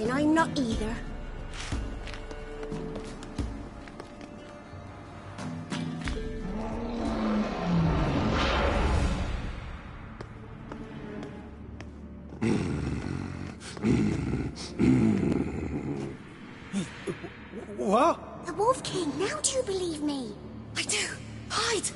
Then I'm not either. What? The Wolf King, now do you believe me? I do. Hide!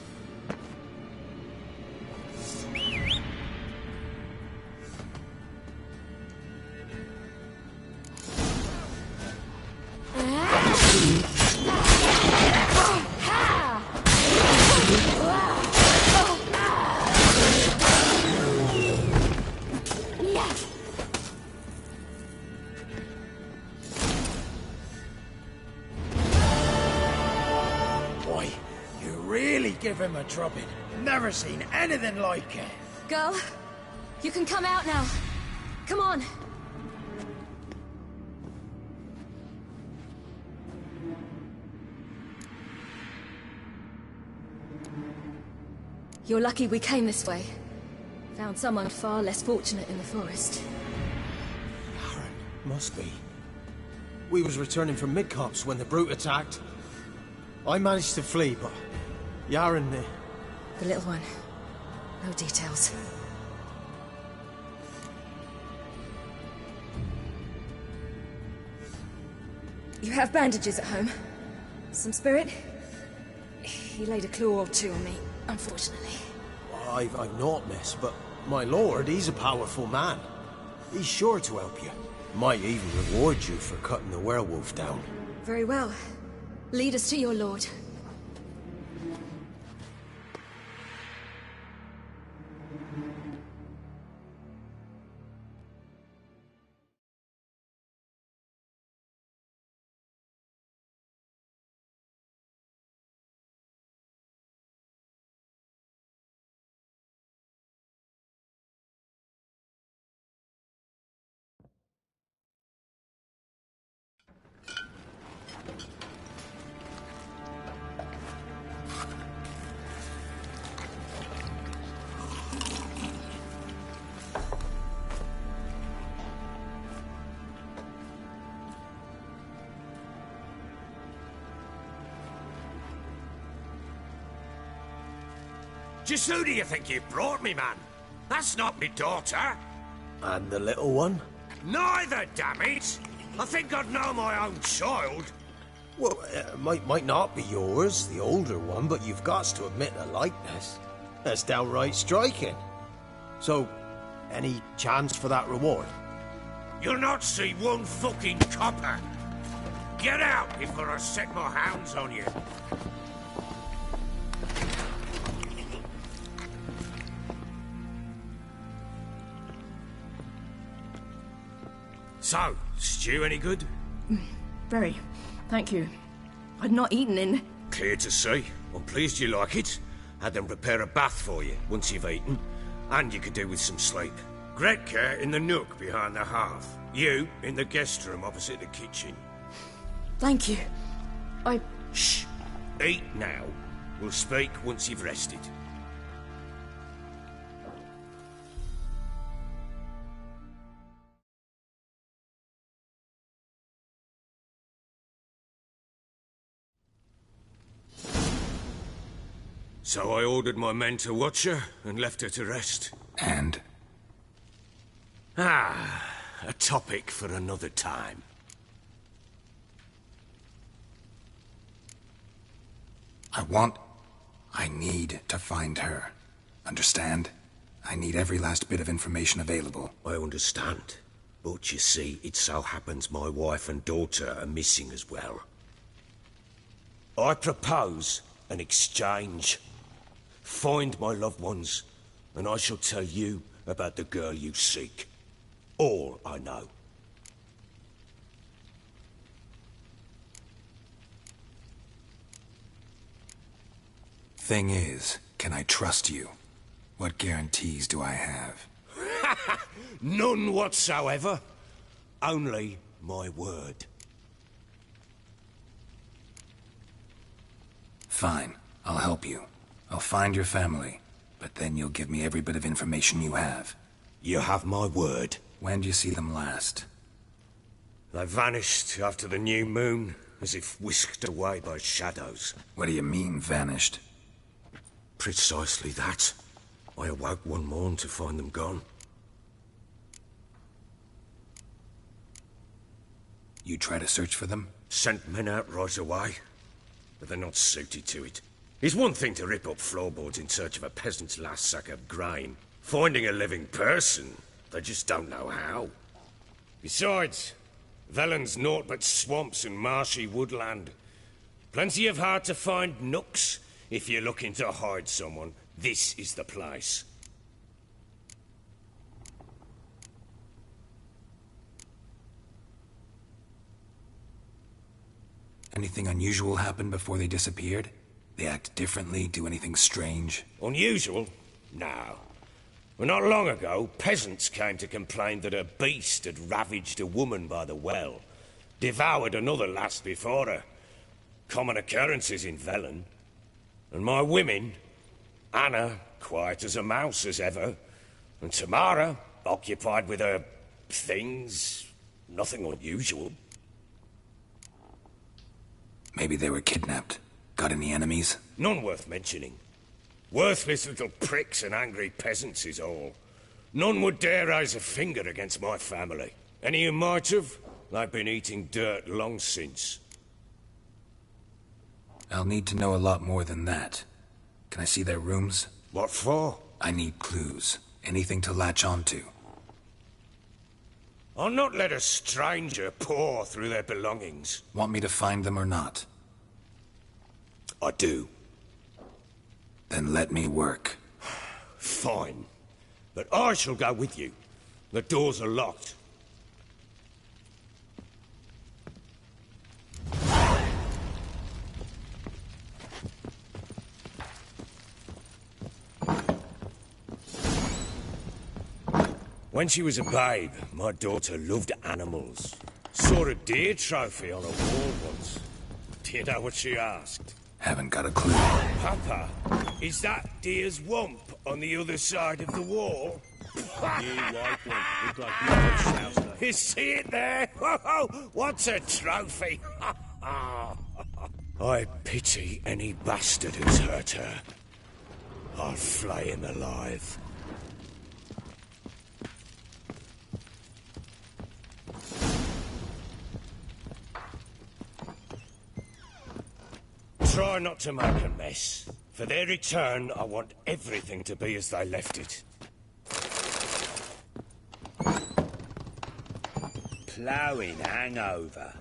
Boy, you really give him a drubbing. Never seen anything like it. Girl, you can come out now. Come on. You're lucky we came this way. Found someone far less fortunate in the forest. Aaron, must be. We was returning from Midcops when the brute attacked. I managed to flee, but Yaren, The little one. No details. You have bandages at home? Some spirit? He laid a claw or two on me, unfortunately. I've not, miss, but my lord, he's a powerful man. He's sure to help you. Might even reward you for cutting the werewolf down. Very well. Lead us to your lord. Just who do you think you brought me, man? That's not me daughter. And the little one? Neither, damn it! I think I'd know my own child. Well, might not be yours, the older one, but you've got to admit a likeness. That's downright striking. So, any chance for that reward? You'll not see one fucking copper. Get out before I set my hounds on you. So, stew any good? Very. Thank you. I'd not eaten in... Clear to see. I'm pleased you like it. Had them prepare a bath for you once you've eaten. And you could do with some sleep. Gretka in the nook behind the hearth. You in the guest room opposite the kitchen. Thank you. Shh. Eat now. We'll speak once you've rested. So I ordered my men to watch her and left her to rest. And? A topic for another time. I need to find her. Understand? I need every last bit of information available. I understand. But you see, it so happens my wife and daughter are missing as well. I propose an exchange. Find my loved ones, and I shall tell you about the girl you seek. All I know. Thing is, can I trust you? What guarantees do I have? None whatsoever. Only my word. Fine, I'll help you. I'll find your family, but then you'll give me every bit of information you have. You have my word. When do you see them last? They vanished after the new moon, as if whisked away by shadows. What do you mean, vanished? Precisely that. I awoke one morn to find them gone. You try to search for them? Sent men out right away, but they're not suited to it. It's one thing to rip up floorboards in search of a peasant's last sack of grain. Finding a living person, they just don't know how. Besides, Velen's naught but swamps and marshy woodland. Plenty of hard-to-find nooks. If you're looking to hide someone, this is the place. Anything unusual happen before they disappeared? They act differently, do anything strange? Unusual? No. Well, not long ago, peasants came to complain that a beast had ravaged a woman by the well. Devoured another lass before her. Common occurrences in Velen. And my women, Anna, quiet as a mouse as ever, and Tamara, occupied with her things, nothing unusual. Maybe they were kidnapped. Got any enemies? None worth mentioning. Worthless little pricks and angry peasants is all. None would dare raise a finger against my family. Any who might have, they've been eating dirt long since. I'll need to know a lot more than that. Can I see their rooms? What for? I need clues. Anything to latch onto. I'll not let a stranger pore through their belongings. Want me to find them or not? I do. Then let me work. Fine. But I shall go with you. The doors are locked. When she was a babe, my daughter loved animals. Saw a deer trophy on a wall once. Do you know what she asked? Haven't got a clue. Papa, is that deer's wump on the other side of the wall? You see it there? Whoa, what's a trophy? I pity any bastard who's hurt her. I'll flay him alive. Try not to make a mess. For their return, I want everything to be as they left it. Ploughing hangover.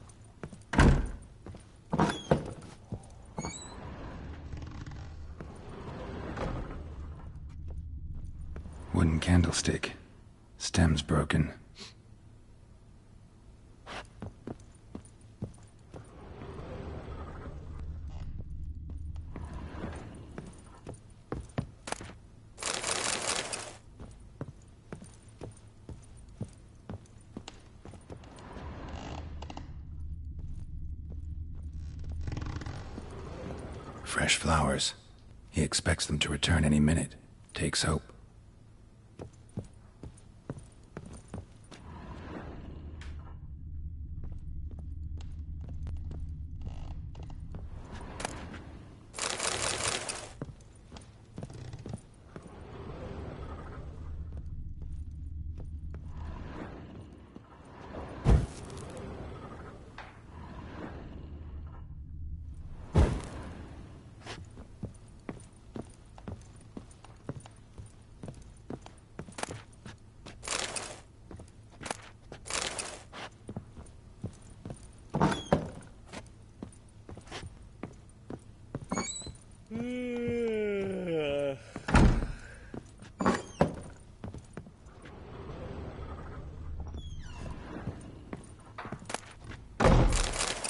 Wooden candlestick. Stem's broken. Fresh flowers. He expects them to return any minute. Takes hope.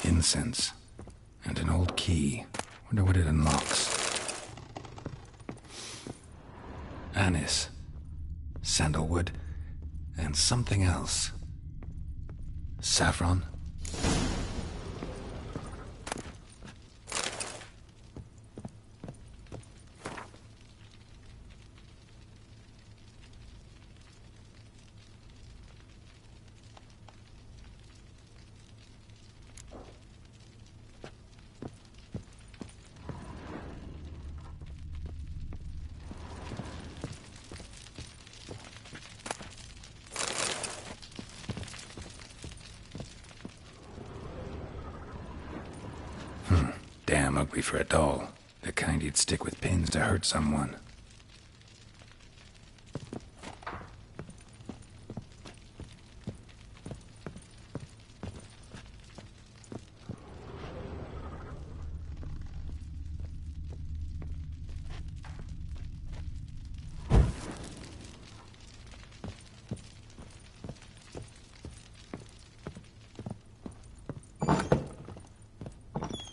Incense. And an old key. Wonder what it unlocks. Anise. Sandalwood. And something else. Saffron? Damn ugly for a doll. The kind you'd stick with pins to hurt someone.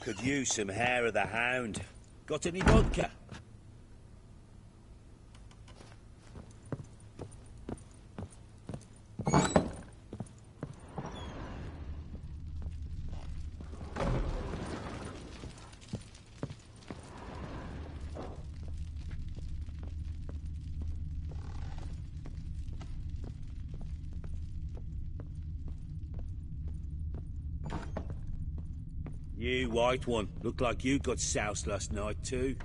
Could use some hair of the hound. Got any vodka? You white one. Look like you got soused last night too.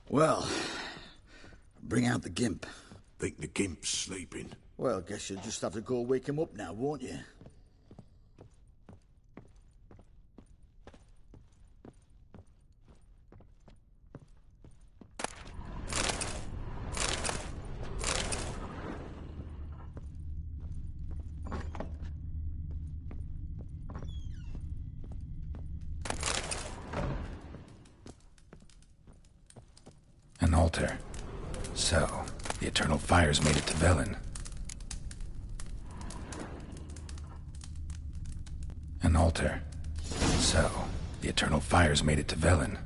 Well, bring out the gimp. Think the gimp's sleeping? Well, guess you'll just have to go wake him up now, won't you? An altar. So, the eternal fires made it to Velen. An altar. So, the eternal fires made it to Velen.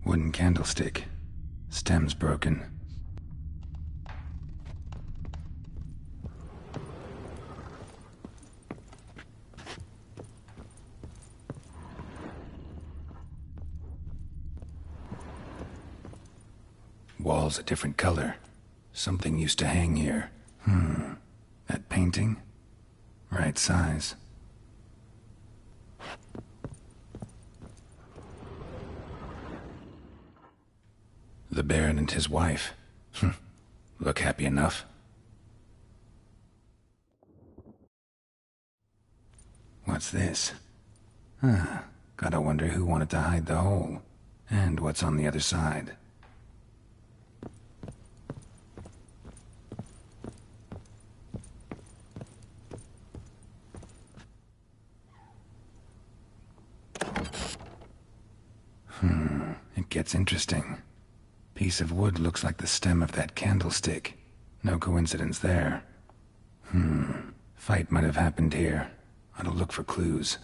Wooden candlestick. Stem's broken. Wall's a different color. Something used to hang here. That painting? Right size. The Baron and his wife. Look happy enough. What's this? Huh. Gotta wonder who wanted to hide the hole. And what's on the other side. It gets interesting. Piece of wood looks like the stem of that candlestick. No coincidence there. Fight might have happened here. Ought to look for clues.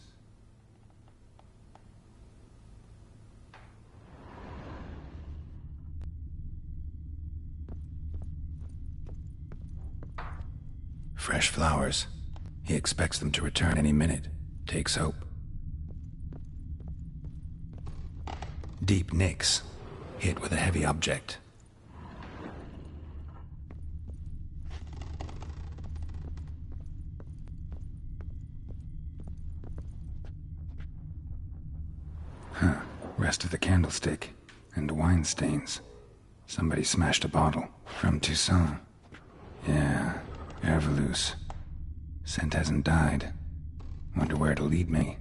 Fresh flowers. He expects them to return any minute. Takes hope. Deep nicks. Hit with a heavy object. Rest of the candlestick. And wine stains. Somebody smashed a bottle. From Toussaint. Yeah, Herveloos. Scent hasn't died. Wonder where it'll lead me.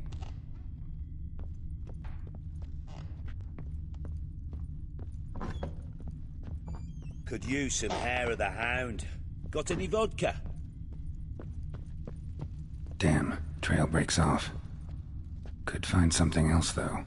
Could use some hair of the hound. Got any vodka? Damn, trail breaks off. Could find something else, though.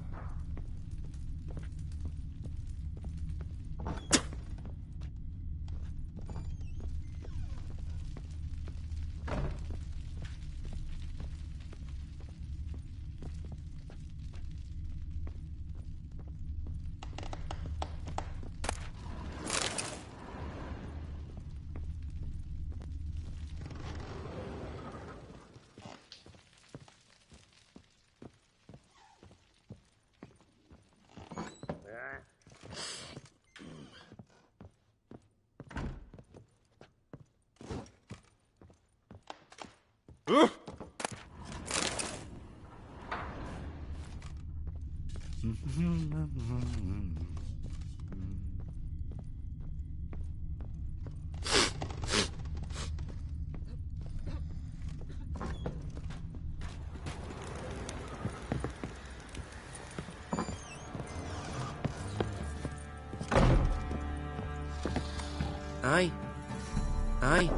Aye. Aye.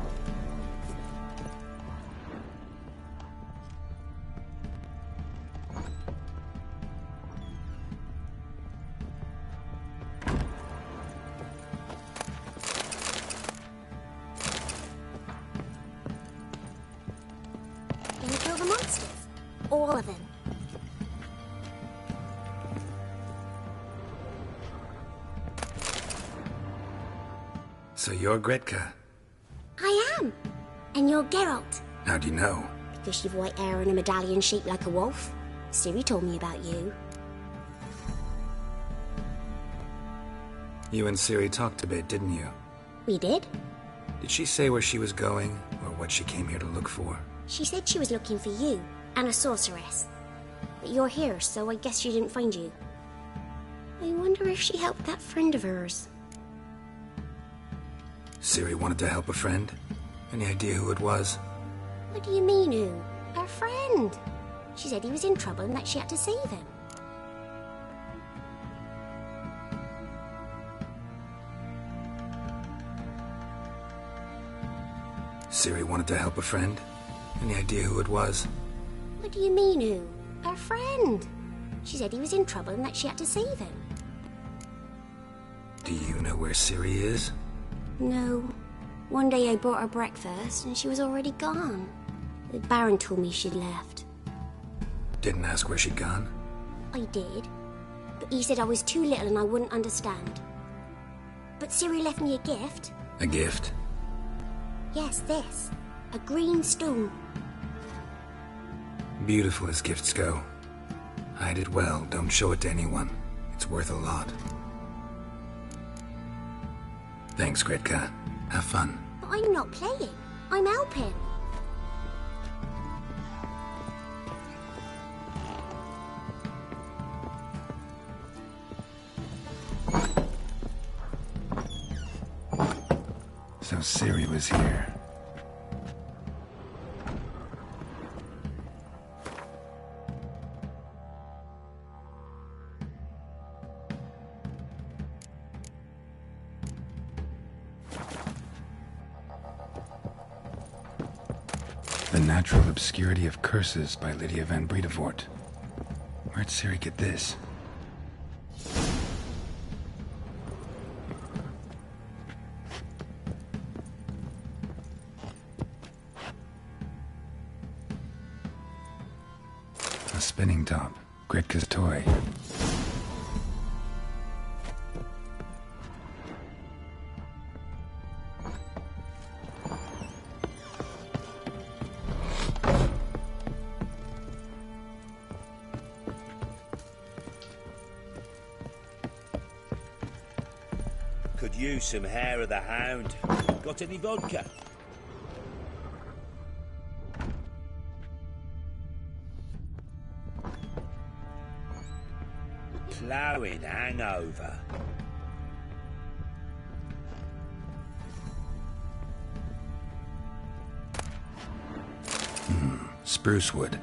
Gonna kill the monsters? All of them. So you're Gretka. I am. And you're Geralt. How do you know? Because you've white hair and a medallion shaped like a wolf. Ciri told me about you. You and Ciri talked a bit, didn't you? We did? Did she say where she was going, or what she came here to look for? She said she was looking for you, and a sorceress. But you're here, so I guess she didn't find you. I wonder if she helped that friend of hers. Ciri wanted to help a friend? Any idea who it was? What do you mean, who? Her friend. She said he was in trouble and that she had to save him. Ciri wanted to help a friend? Any idea who it was? What do you mean, who? Her friend. She said he was in trouble and that she had to save him. Do you know where Ciri is? No. One day I brought her breakfast and she was already gone. The Baron told me she'd left. Didn't ask where she'd gone? I did. But he said I was too little and I wouldn't understand. But Ciri left me a gift. A gift? Yes, this. A green stone. Beautiful as gifts go. Hide it well, don't show it to anyone. It's worth a lot. Thanks, Gretka. Have fun. But I'm not playing. I'm helping. So Ciri was here. Natural Obscurity of Curses by Lydia van Bredevoort. Where'd Siri get this? A spinning top. Gritka's toy. Could use some hair of the hound. Got any vodka? Ploughing hangover. Spruce wood.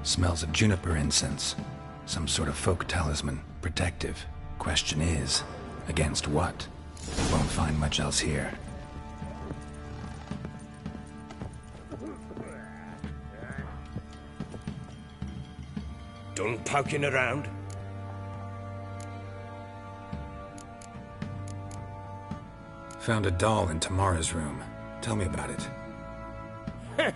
Smells of juniper incense. Some sort of folk talisman. Protective. Question is, against what? Won't find much else here. Done poking around? Found a doll in Tamara's room. Tell me about it.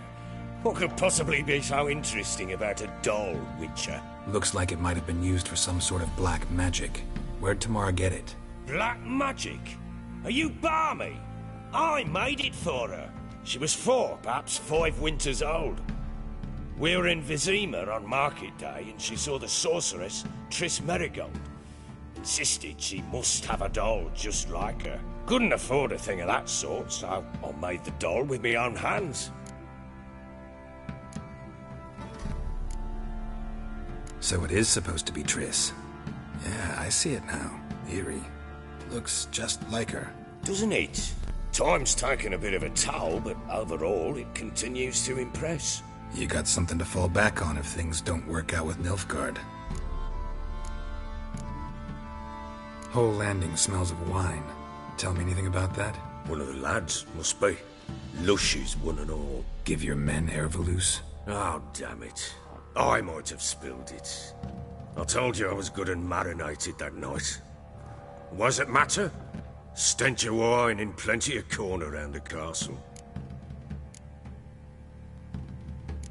What could possibly be so interesting about a doll, Witcher? Looks like it might have been used for some sort of black magic. Where'd Tamara get it? Black magic? Are you balmy? I made it for her. She was 4, perhaps 5 winters old. We were in Vizima on market day and she saw the sorceress, Triss Merigold. Insisted she must have a doll just like her. Couldn't afford a thing of that sort, so I made the doll with my own hands. So it is supposed to be Triss. Yeah, I see it now. Eerie. Looks just like her. Doesn't it? Time's taken a bit of a toll, but overall it continues to impress. You got something to fall back on if things don't work out with Nilfgaard. Whole landing smells of wine. Tell me anything about that? One of the lads, must be. Lushes, one and all. Give your men Ervelus? Oh, damn it. I might have spilled it. I told you I was good and marinated that night. What does it matter? Stench of wine in plenty of corn around the castle.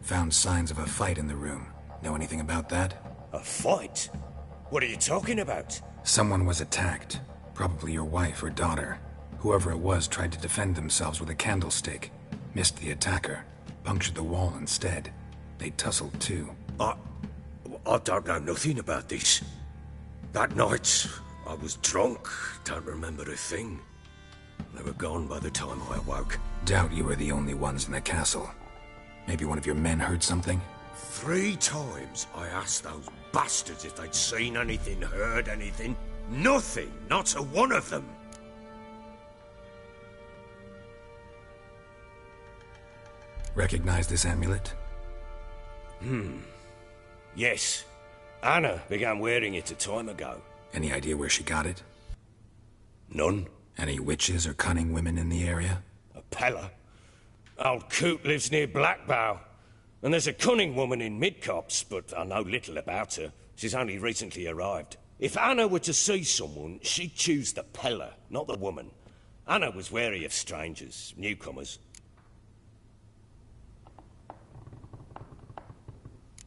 Found signs of a fight in the room. Know anything about that? A fight? What are you talking about? Someone was attacked. Probably your wife or daughter. Whoever it was tried to defend themselves with a candlestick. Missed the attacker. Punctured the wall instead. They tussled too. I don't know nothing about this. That night, I was drunk. Don't remember a thing. They were gone by the time I awoke. Doubt you were the only ones in the castle. Maybe one of your men heard something? 3 times I asked those bastards if they'd seen anything, heard anything. Nothing! Not a one of them! Recognize this amulet? Yes. Anna began wearing it a time ago. Any idea where she got it? None. Any witches or cunning women in the area? A Pella. Old Coot lives near Blackbow. And there's a cunning woman in Midcopse, but I know little about her. She's only recently arrived. If Anna were to see someone, she'd choose the Pella, not the woman. Anna was wary of strangers, newcomers.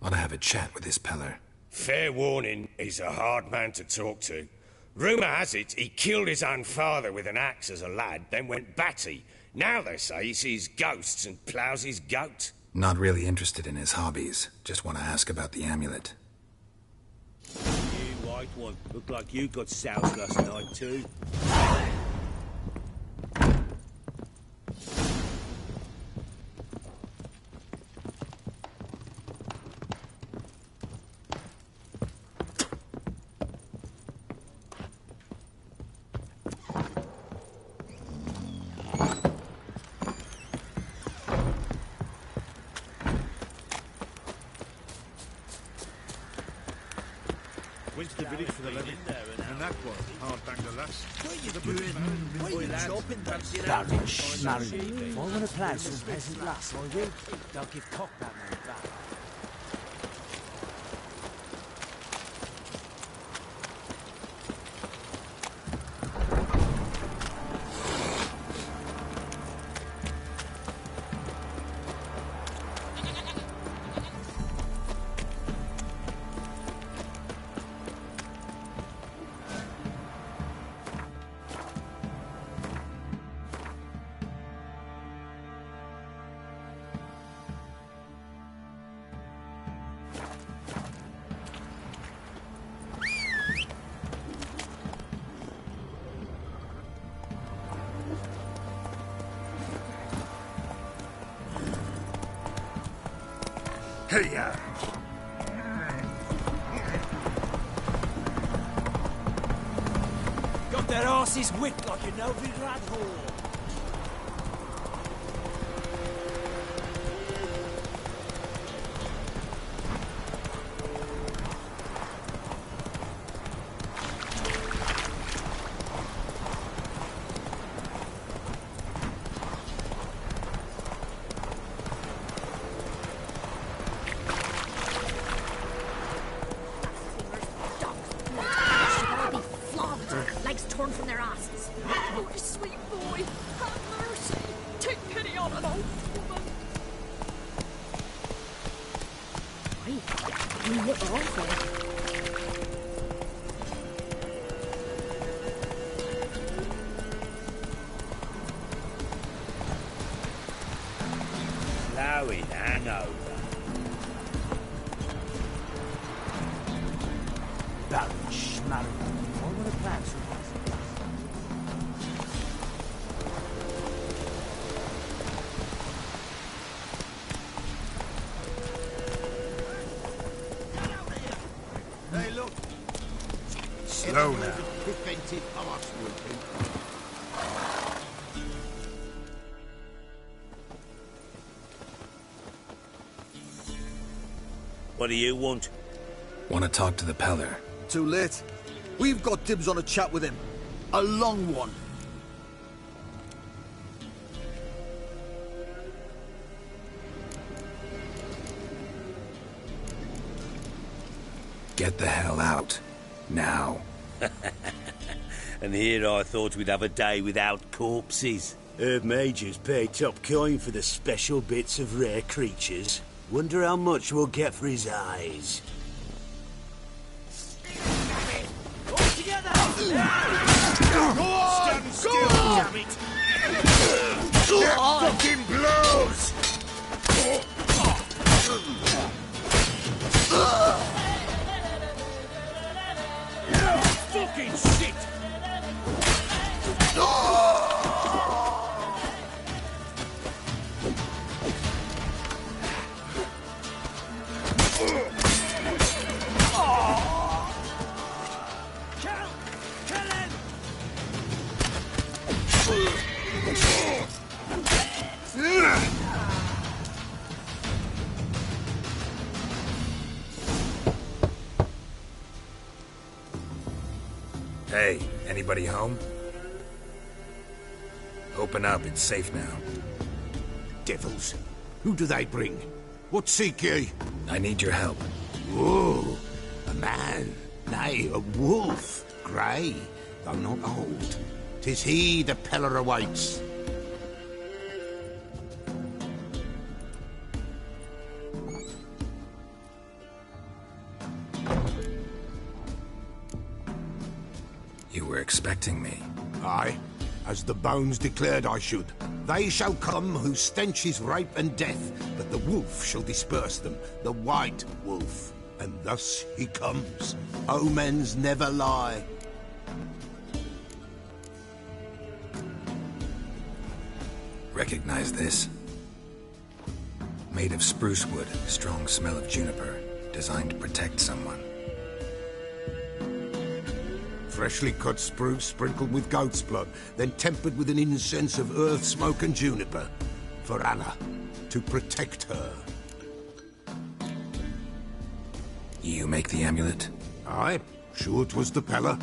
Ought to have a chat with this Peller. Fair warning, he's a hard man to talk to. Rumour has it he killed his own father with an axe as a lad, then went batty. Now they say he sees ghosts and ploughs his goat. Not really interested in his hobbies. Just want to ask about the amulet. You white one. Looked like you got soused last night too. Went to the village for the levy, and that one, hard bang the lass. What are you doing? Why are you chopping that? Baron Schmarren. If I want to play some peasant lass, I will. They'll give cock that man back. Hey-ya! Got their asses whipped like a noble rat hole. Torn from their asses. Oh, sweet boy, have mercy. Take pity on an old woman. Right. You look awful. Blowing hangover. Baron Schmarren. I want to play some peasant lass. Hey, look! Slow now. Prevented arse whipping. What do you want? Want to talk to the Peller. Too late. We've got dibs on a chat with him. A long one. Get the hell out. Now. And here I thought we'd have a day without corpses. Herb Major's paid top coin for the special bits of rare creatures. Wonder how much we'll get for his eyes. All together! Stand still, damn it! That fucking blows! Fucking shit! Hey, anybody home? Open up, it's safe now. Devils. Who do they bring? What seek ye? I need your help. Oh, a man. Nay, a wolf. Grey, though not old. 'Tis he the Peller awaits. You were expecting me. Aye, as the bones declared I should. They shall come whose stench is rape and death, but the wolf shall disperse them, the white wolf. And thus he comes. Omens never lie. Recognize this? Made of spruce wood, strong smell of juniper, designed to protect someone. Freshly cut spruce sprinkled with goat's blood, then tempered with an incense of earth, smoke and juniper. For Anna, to protect her. You make the amulet? Aye, Sure it was the Pella.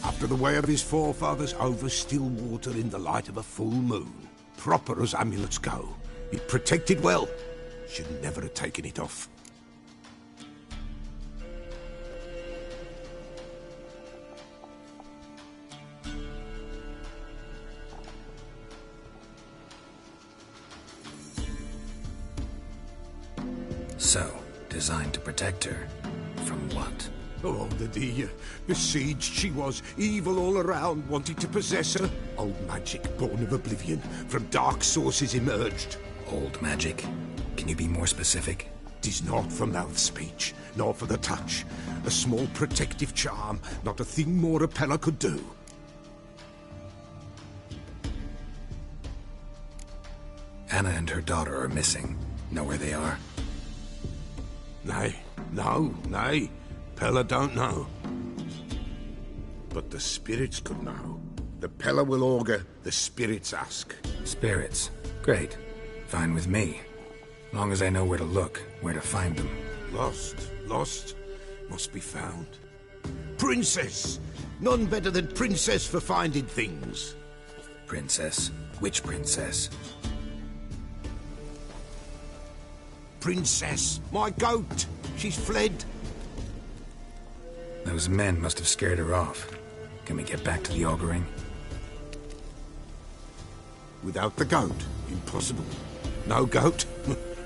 After the way of his forefathers, over still water in the light of a full moon. Proper as amulets go. It protected well. Should never have taken it off. So, designed to protect her. From what? Oh, the besieged she was, evil all around, wanting to possess her. Old magic, born of oblivion, from dark sources emerged. Old magic? Can you be more specific? 'Tis not for mouth speech, nor for the touch. A small protective charm, not a thing more a Pella could do. Anna and her daughter are missing. Know where they are? Nay. Pella don't know. But the spirits could know. The Pella will augur, the spirits ask. Spirits? Great. Fine with me. Long as I know where to look, where to find them. Lost. Must be found. Princess! None better than Princess for finding things. Princess? Which princess? Princess! My goat! She's fled. Those men must have scared her off. Can we get back to the auguring? Without the goat, impossible. No goat,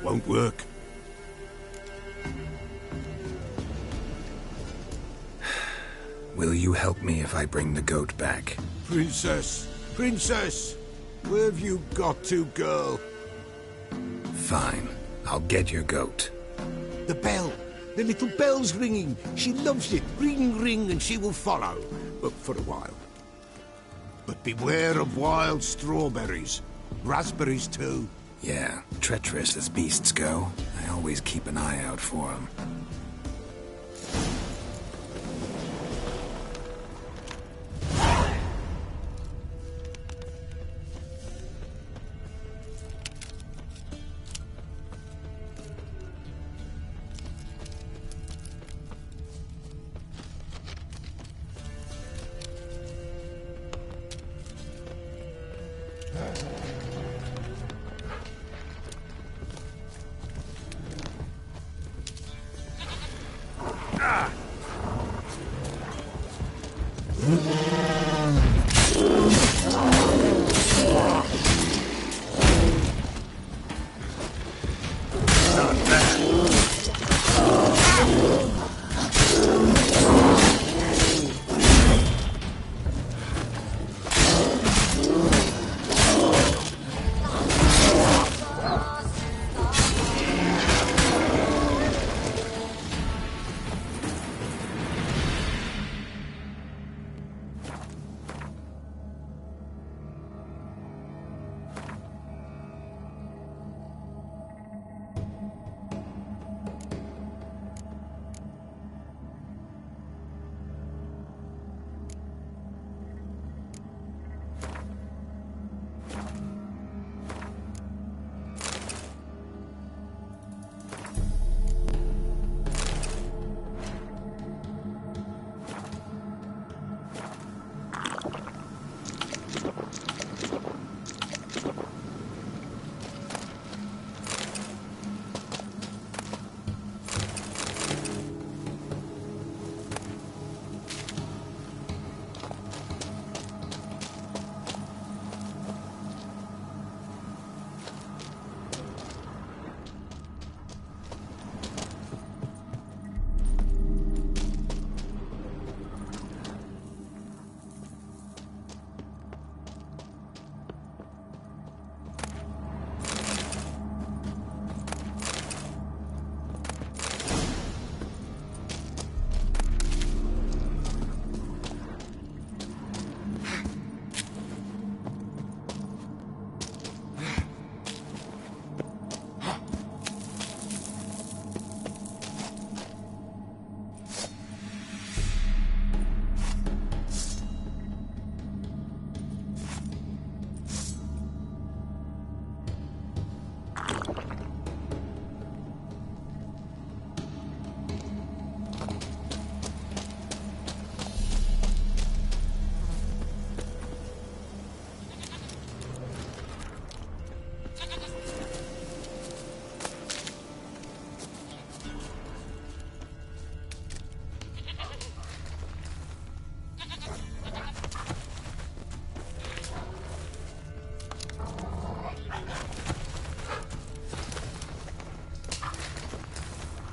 won't work. Will you help me if I bring the goat back? Princess! Where have you got to, girl? Fine. I'll get your goat. The bell! The little bell's ringing. She loves it. Ring, ring, and she will follow. But for a while. But beware of wild strawberries. Raspberries, too. Yeah, treacherous as beasts go. I always keep an eye out for them.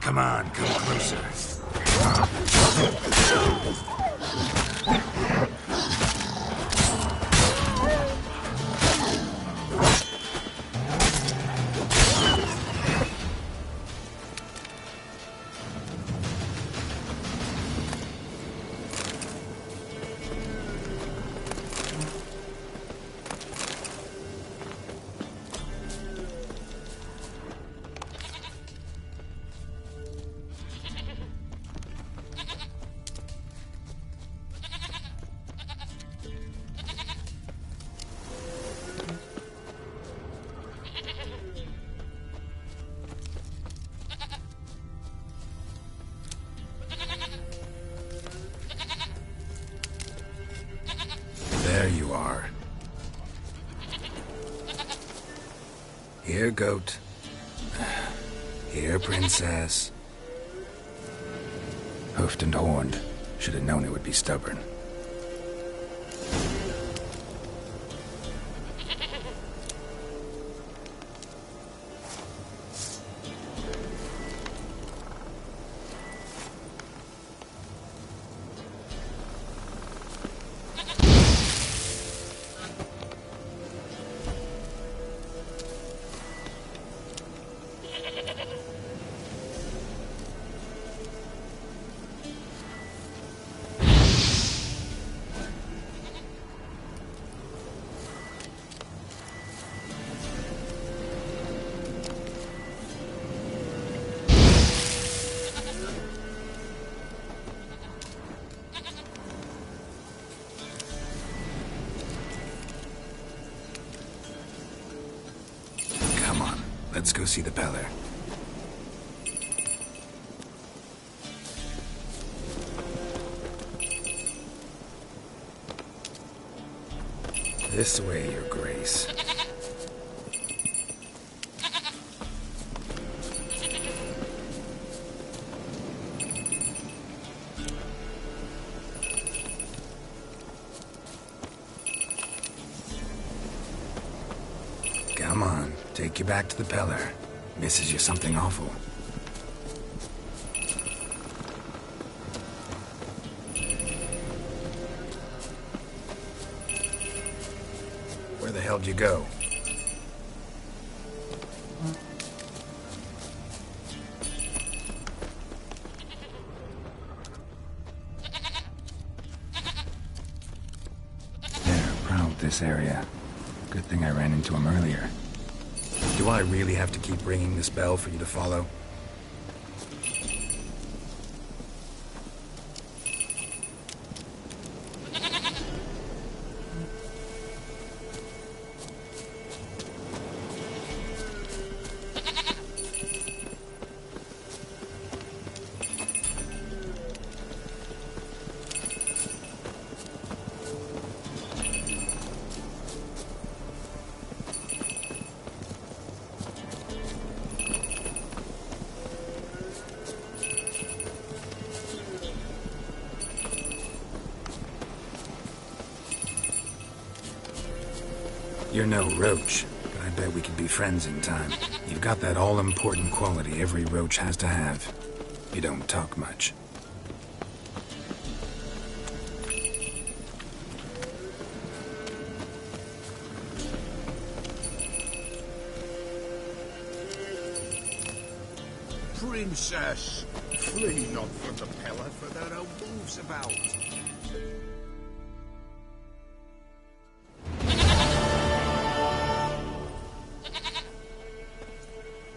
Come on, come closer. There you are. Here, goat. Here, princess. Hoofed and horned. Should have known it would be stubborn. Let's go see the Peller. This way, Your Grace. Come on, take you back to the Peller. Misses you something awful. Where the hell'd you go? There, prowled this area. Good thing I ran into him earlier. Do I really have to keep ringing this bell for you to follow? You're no roach, but I bet we could be friends in time. You've got that all-important quality every roach has to have. You don't talk much. Princess, flee not from the Peller, for there are wolves about.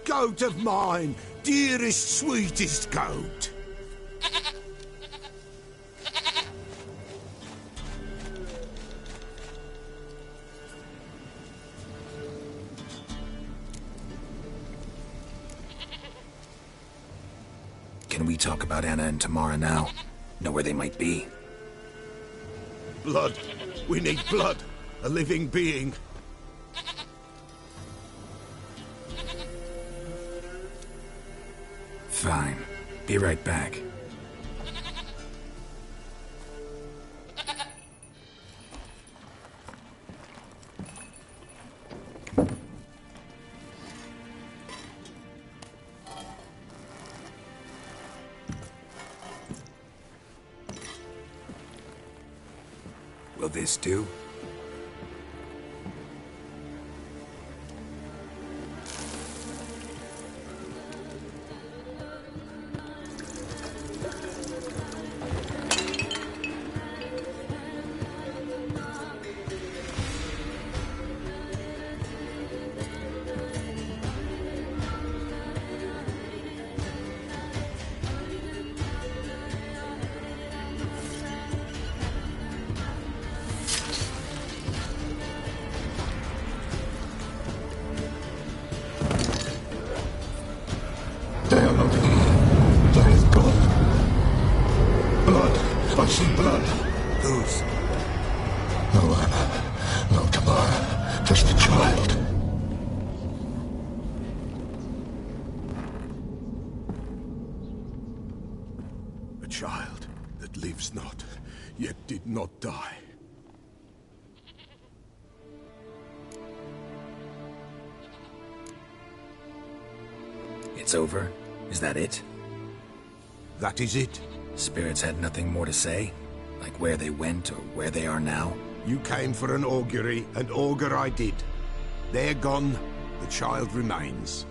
Goat of mine, dearest, sweetest goat. Can we talk about Anna and Tamara now? Know where they might be? Blood. We need blood. A living being. Fine. Be right back. follow this too? Child that lives not, yet did not die. It's over? Is that it? That is it. Spirits had nothing more to say? Like where they went or where they are now? You came for an augury, and augur I did. They're gone, the child remains.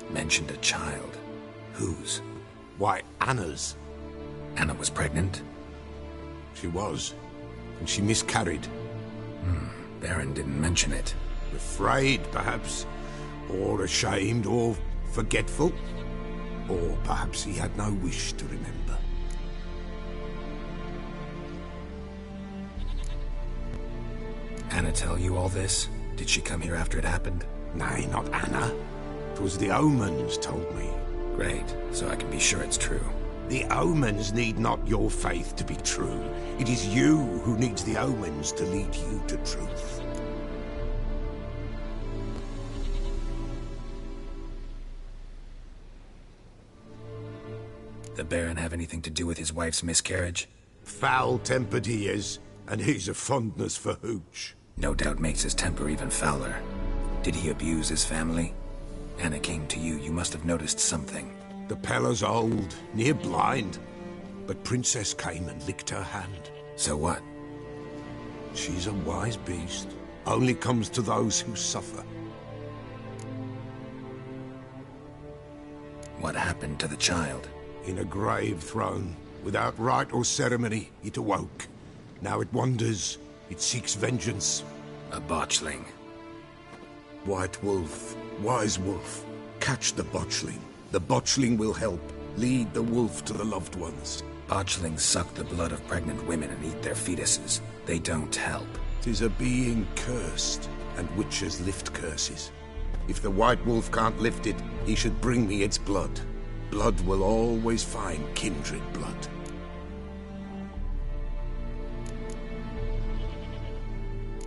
Mentioned a child. Whose? Why, Anna's. Anna was pregnant? She was, and she miscarried. Baron didn't mention it. Afraid, perhaps, or ashamed, or forgetful. Or perhaps he had no wish to remember. Anna tell you all this? Did she come here after it happened? Nay, not Anna. 'Twas the omens told me. Great, so I can be sure it's true. The omens need not your faith to be true. It is you who needs the omens to lead you to truth. The Baron have anything to do with his wife's miscarriage? Foul-tempered he is, and he's a fondness for hooch. No doubt makes his temper even fouler. Did he abuse his family? Anna came to you, you must have noticed something. The Pella's old, near blind, but Princess came and licked her hand. So what? She's a wise beast. Only comes to those who suffer. What happened to the child? In a grave thrown, without rite or ceremony, it awoke. Now it wanders, it seeks vengeance. A botchling. White wolf, wise wolf, catch the botchling. The botchling will help, lead the wolf to the loved ones. Botchlings suck the blood of pregnant women and eat their fetuses. They don't help. 'Tis a being cursed, and witches lift curses. If the white wolf can't lift it, he should bring me its blood. Blood will always find kindred blood.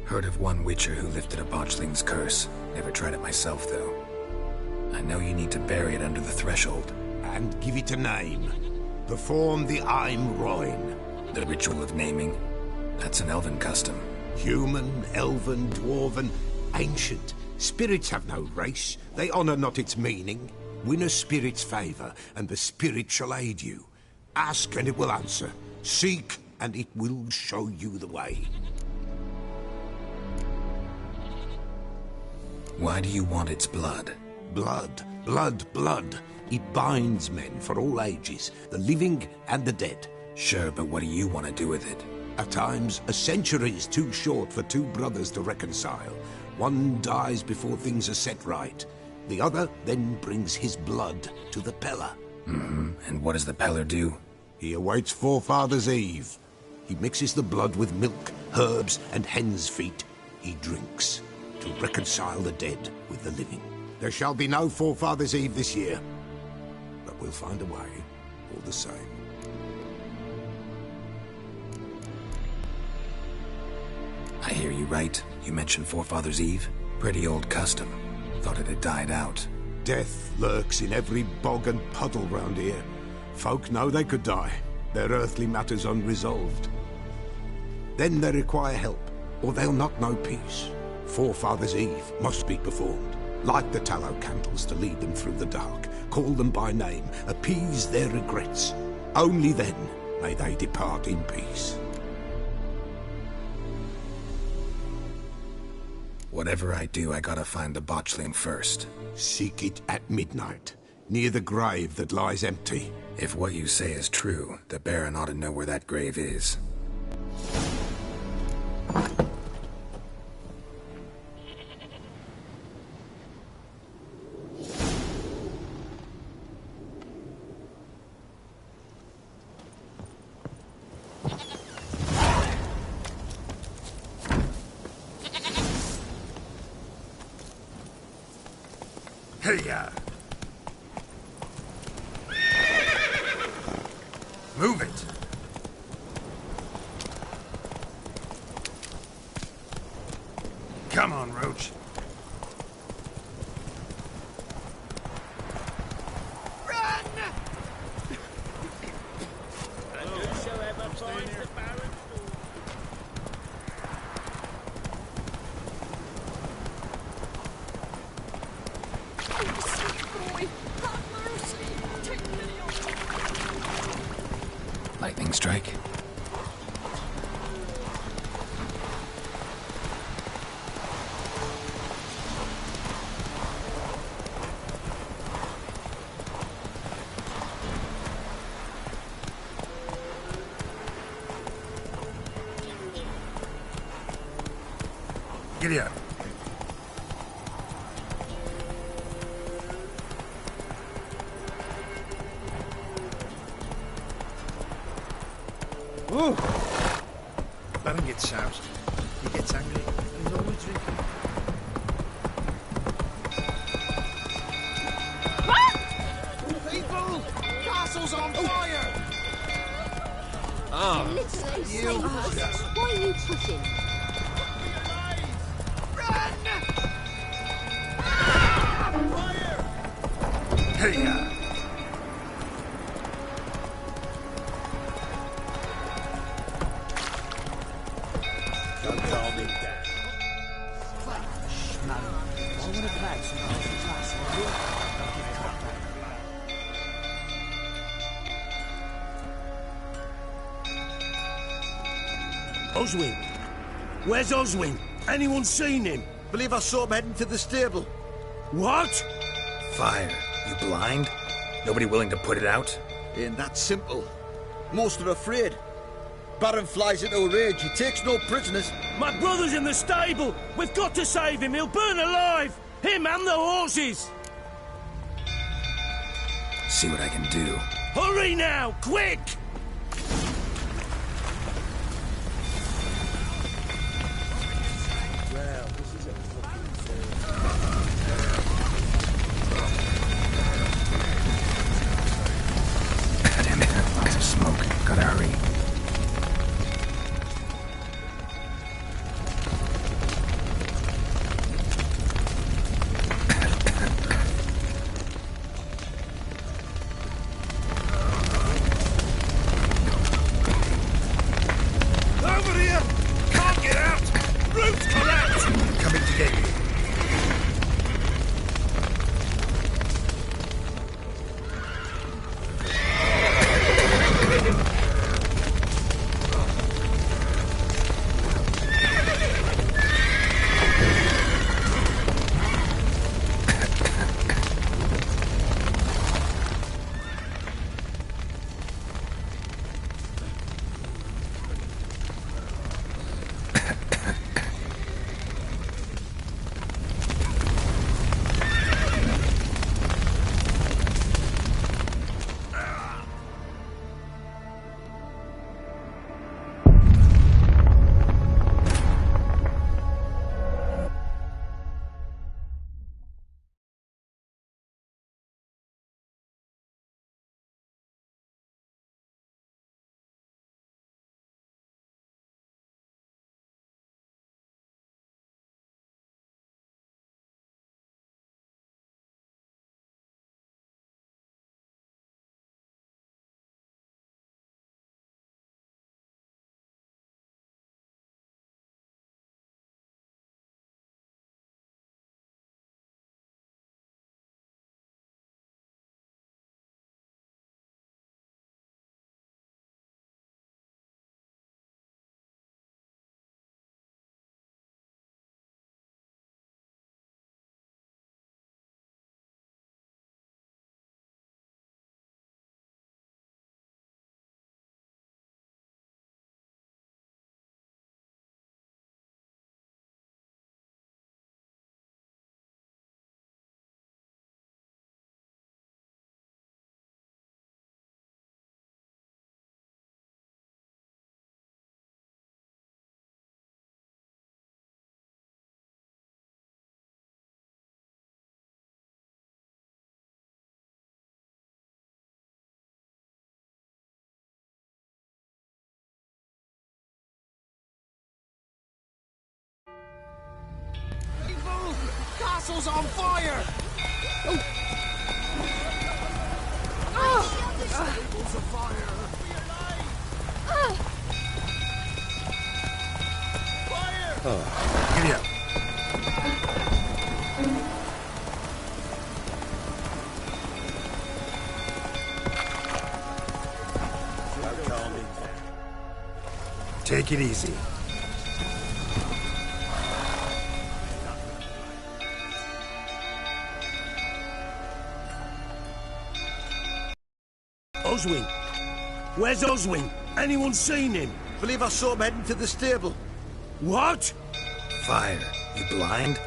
Heard of one witcher who lifted a botchling's curse. Never tried it myself, though. I know you need to bury it under the threshold. And give it a name. Perform the Aim Roin. The ritual of naming? That's an elven custom. Human, elven, dwarven, ancient. Spirits have no race. They honor not its meaning. Win a spirit's favor, and the spirit shall aid you. Ask, and it will answer. Seek, and it will show you the way. Why do you want its blood? Blood, blood, blood. It binds men for all ages, the living and the dead. Sure, but what do you want to do with it? At times, a century is too short for two brothers to reconcile. One dies before things are set right. The other then brings his blood to the Peller. Mm-hmm. And what does the Peller do? He awaits Forefather's Eve. He mixes the blood with milk, herbs, and hen's feet. He drinks to reconcile the dead with the living. There shall be no Forefather's Eve this year. But we'll find a way, all the same. I hear you right. You mentioned Forefather's Eve? Pretty old custom. Thought it had died out. Death lurks in every bog and puddle round here. Folk know they could die, their earthly matters unresolved. Then they require help, or they'll not know peace. Forefather's Eve must be performed. Light the tallow candles to lead them through the dark. Call them by name, appease their regrets. Only then may they depart in peace. Whatever I do, I gotta find the botchling first. Seek it at midnight, near the grave that lies empty. If what you say is true, the Baron ought to know where that grave is. Hey-ya! Move it! Come on, Roach. Run! And whosoever finds the Baron's Lightning strike. Giddy up. Ooh. Baron gets soused. He gets angry, and he's always drinking. People! Castle's on fire! Oh, literally save us. Why are you pushing? Run! Fire! Hey-ya! Don't calm him down. Schmarry. I want to play some Christmas class, will you? I'll give it up. Oswin! Where's Oswin? Anyone seen him? Believe I saw him heading to the stable. What? Fire. You blind? Nobody willing to put it out? Ain't that simple. Most are afraid. Baron flies into a rage. He takes no prisoners. My brother's in the stable! We've got to save him! He'll burn alive! Him and the horses! See what I can do. Hurry now! Quick! Damn it. Lots of smoke. Gotta hurry. castle's on fire! Stable's afire! Fire! Giddy up. Take it easy. Oswin! Where's Oswin? Anyone seen him? Believe I saw him heading to the stable. What? Fire. You blind?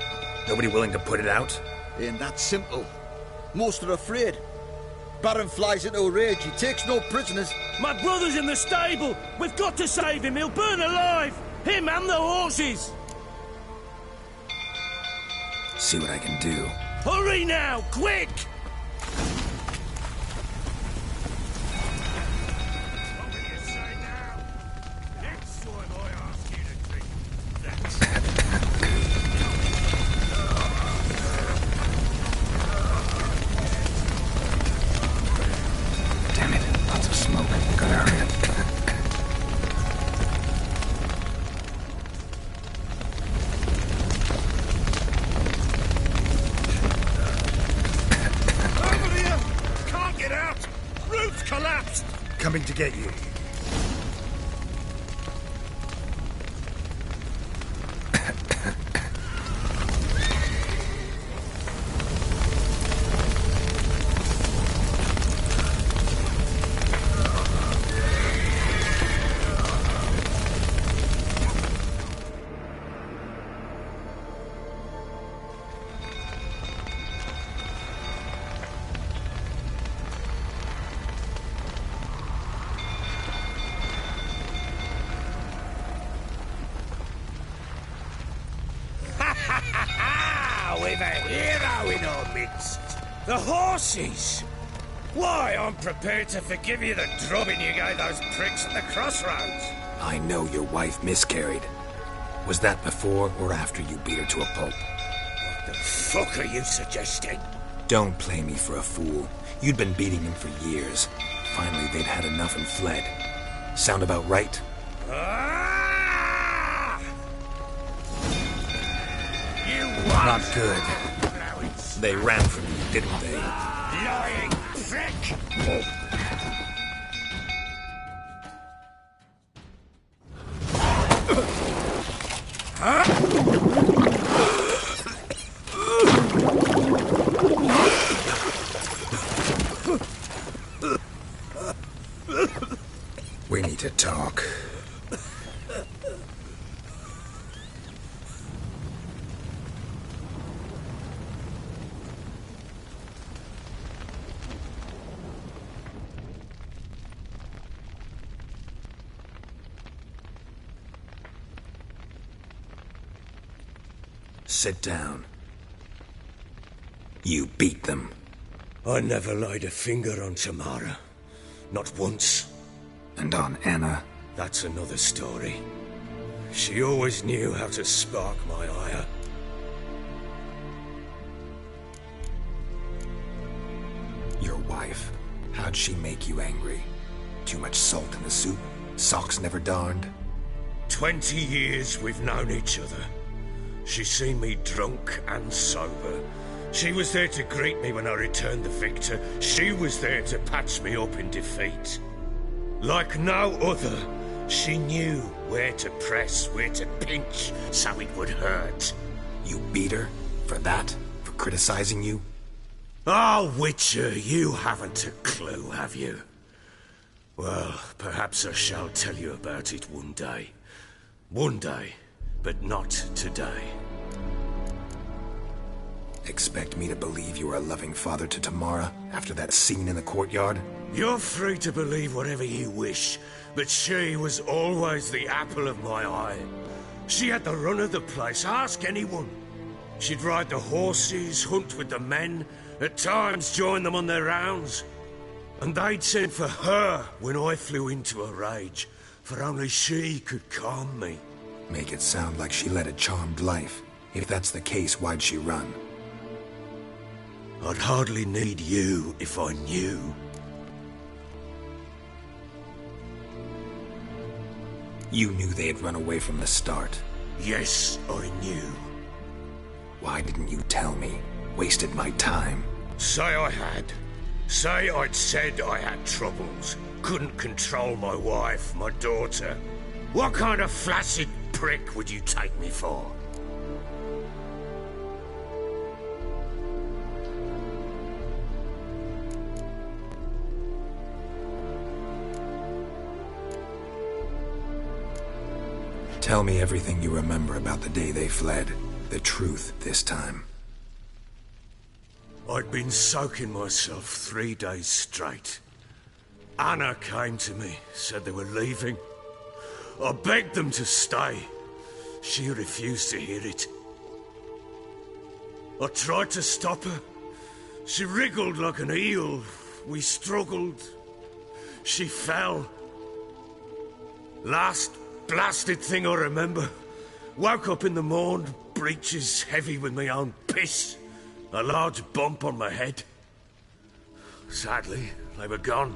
Nobody willing to put it out? Ain't that simple. Most are afraid. Baron flies into a rage. He takes no prisoners. My brother's in the stable! We've got to save him! He'll burn alive! Him and the horses! See what I can do. Hurry now! Quick! Damn it, lots of smoke. Gotta hurry up. Over here! Can't get out! Roof's collapsed! Coming to get you. We've a hero in our midst. The horses! Why, I'm prepared to forgive you the drubbing you gave those pricks at the crossroads. I know your wife miscarried. Was that before or after you beat her to a pulp? What the fuck are you suggesting? Don't play me for a fool. You'd been beating them for years. Finally, they'd had enough and fled. Sound about right? You Not good. They ran from you, didn't they? lying prick! We need to talk. Sit down. You beat them. I never laid a finger on Tamara. Not once. And on Anna? That's another story. She always knew how to spark my ire. Your wife. How'd she make you angry? Too much salt in the soup? Socks never darned? 20 years we've known each other. She's seen me drunk and sober. She was there to greet me when I returned the victor. She was there to patch me up in defeat. Like no other, she knew where to press, where to pinch, so it would hurt. You beat her? For that? For criticizing you? Oh, Witcher, you haven't a clue, have you? Well, perhaps I shall tell you about it one day. One day, but not today. Expect me to believe you were a loving father to Tamara after that scene in the courtyard? You're free to believe whatever you wish, but she was always the apple of my eye. She had the run of the place, ask anyone. She'd ride the horses, hunt with the men, at times join them on their rounds. And they'd send for her when I flew into a rage, for only she could calm me. Make it sound like she led a charmed life. If that's the case, why'd she run? I'd hardly need you if I knew. You knew they had run away from the start. Yes, I knew. Why didn't you tell me? Wasted my time. Say I had. Say I'd said I had troubles. Couldn't control my wife, my daughter. What kind of flaccid prick would you take me for? Tell me everything you remember about the day they fled. The truth this time. I'd been soaking myself 3 days straight. Anna came to me, said they were leaving. I begged them to stay. She refused to hear it. I tried to stop her. She wriggled like an eel. We struggled. She fell. Last blasted thing I remember. Woke up in the morn, breeches heavy with my own piss. A large bump on my head. Sadly, they were gone.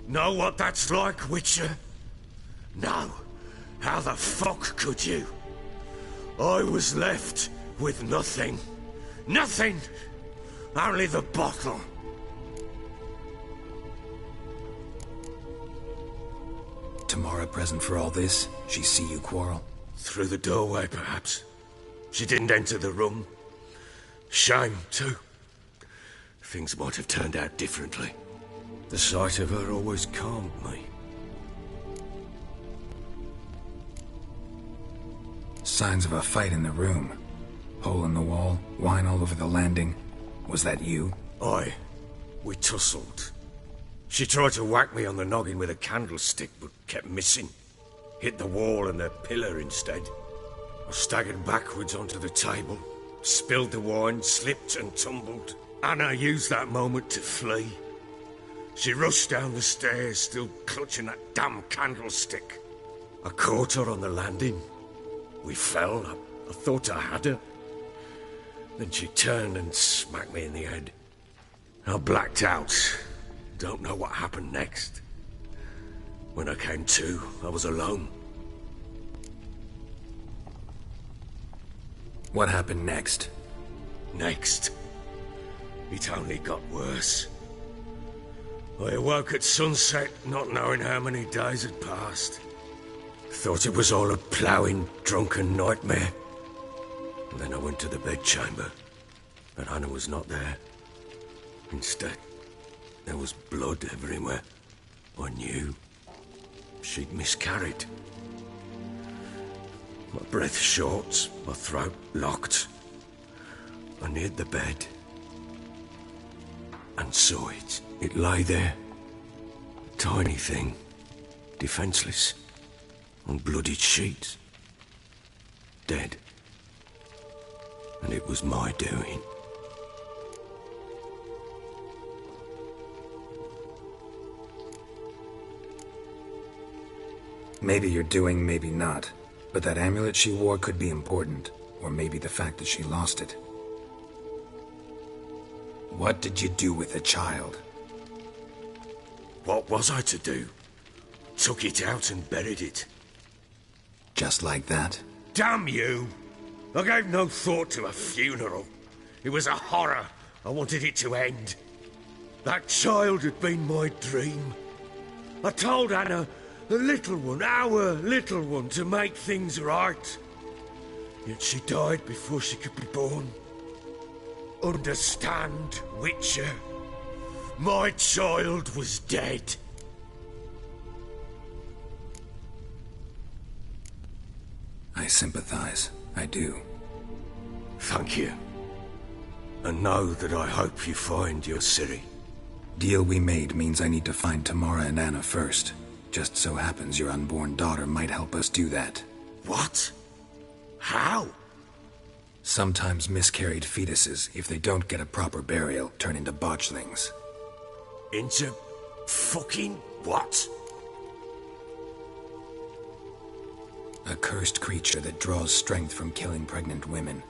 Know what that's like, Witcher? No. How the fuck could you? I was left with nothing. Nothing! Only the bottle. Tamara present for all this? She see you quarrel? Through the doorway, perhaps. She didn't enter the room. Shame, too. Things might have turned out differently. The sight of her always calmed me. Signs of a fight in the room. Hole in the wall, wine all over the landing. Was that you? Aye. We tussled. She tried to whack me on the noggin with a candlestick, but kept missing. Hit the wall and a pillar instead. I staggered backwards onto the table, spilled the wine, slipped and tumbled. Anna used that moment to flee. She rushed down the stairs, still clutching that damn candlestick. I caught her on the landing. We fell. I thought I had her. Then she turned and smacked me in the head. I blacked out. Don't know what happened next. When I came to, I was alone. What happened next? Next? It only got worse. I awoke at sunset, not knowing how many days had passed. Thought it was all a ploughing, drunken nightmare. And then I went to the bedchamber, but Anna was not there. Instead, there was blood everywhere. I knew she'd miscarried. My breath short, my throat locked. I neared the bed and saw it. It lay there, a tiny thing, defenseless, on bloodied sheets, dead. And it was my doing. Maybe you're doing, maybe not. But that amulet she wore could be important. Or maybe the fact that she lost it. What did you do with the child? What was I to do? Took it out and buried it. Just like that? Damn you! I gave no thought to a funeral. It was a horror. I wanted it to end. That child had been my dream. I told Anna, the little one, our little one, to make things right. Yet she died before she could be born. Understand, Witcher? My child was dead. I sympathize. I do. Thank you. And know that I hope you find your Ciri. Deal we made means I need to find Tamara and Anna first. Just so happens your unborn daughter might help us do that. What? How? Sometimes miscarried fetuses, if they don't get a proper burial, turn into botchlings. Into fucking what? A cursed creature that draws strength from killing pregnant women.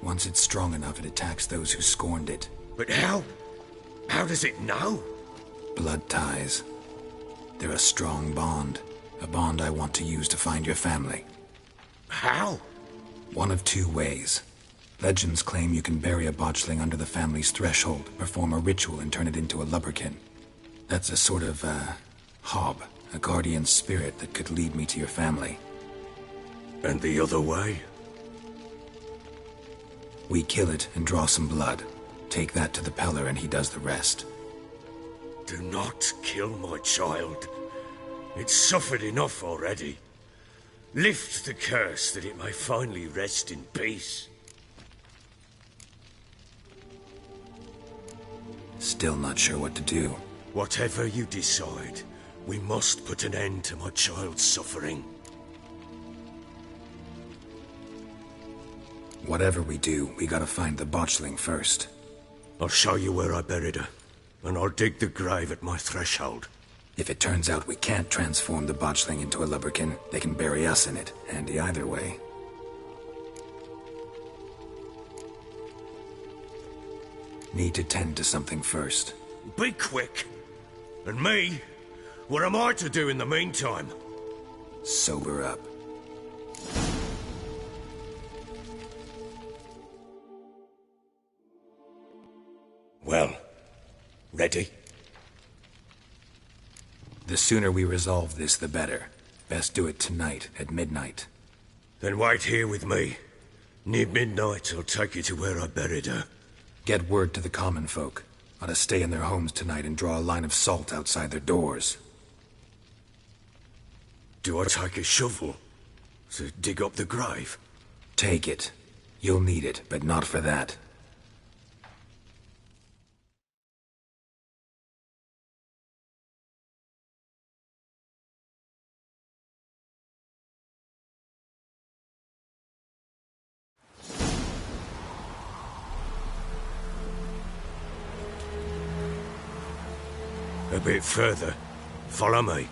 Once it's strong enough, it attacks those who scorned it. But how? How does it know? Blood ties. They're a strong bond. A bond I want to use to find your family. How? One of two ways. Legends claim you can bury a botchling under the family's threshold, perform a ritual, and turn it into a lubberkin. That's a sort of, hob, a guardian spirit that could lead me to your family. And the other way? We kill it and draw some blood. Take that to the Peller and he does the rest. Do not kill my child. It's suffered enough already. Lift the curse that it may finally rest in peace. Still not sure what to do. Whatever you decide, we must put an end to my child's suffering. Whatever we do, we gotta find the botchling first. I'll show you where I buried her, and I'll dig the grave at my threshold. If it turns out we can't transform the botchling into a lubberkin, they can bury us in it. Handy either way. Need to tend to something first. Be quick! And me? What am I to do in the meantime? Sober up. Well, ready? The sooner we resolve this, the better. Best do it tonight, at midnight. Then wait here with me. Near midnight, I'll take you to where I buried her. Get word to the common folk. Ought to stay in their homes tonight and draw a line of salt outside their doors. Do I take a shovel to dig up the grave? Take it. You'll need it, but not for that. A bit further. Follow me.